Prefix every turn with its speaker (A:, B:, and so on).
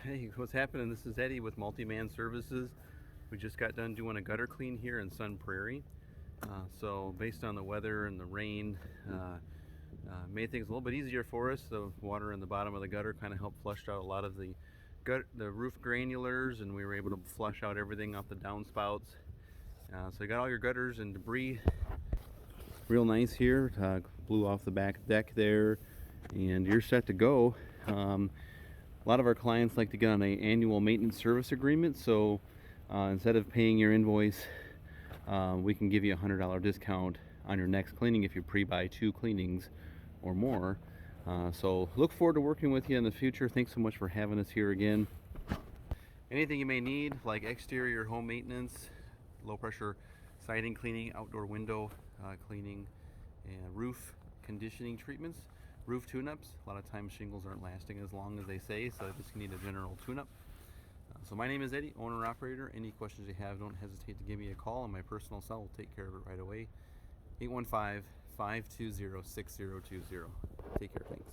A: Hey, what's happening? This is Eddie with Multi-Man Services. We just got done doing a gutter clean here in Sun Prairie. So based on the weather and the rain, made things a little bit easier for us. The water in the bottom of the gutter kind of helped flush out a lot of the roof granulars, and we were able to flush out everything off the downspouts. So you got all your gutters and debris real nice here. Blew off the back deck there, and you're set to go. A lot of our clients like to get on an annual maintenance service agreement, so instead of paying your invoice, we can give you a $100 discount on your next cleaning if you pre-buy 2 cleanings or more. So look forward to working with you in the future. Thanks so much for having us here again. Anything you may need, like exterior home maintenance, low pressure siding cleaning, outdoor window cleaning, and roof conditioning treatments, roof tune-ups. A lot of times shingles aren't lasting as long as they say, so just need a general tune-up. So my name is Eddie, owner-operator. Any questions you have, don't hesitate to give me a call on my personal cell. We'll take care of it right away. 815-520-6020. Take care, thanks.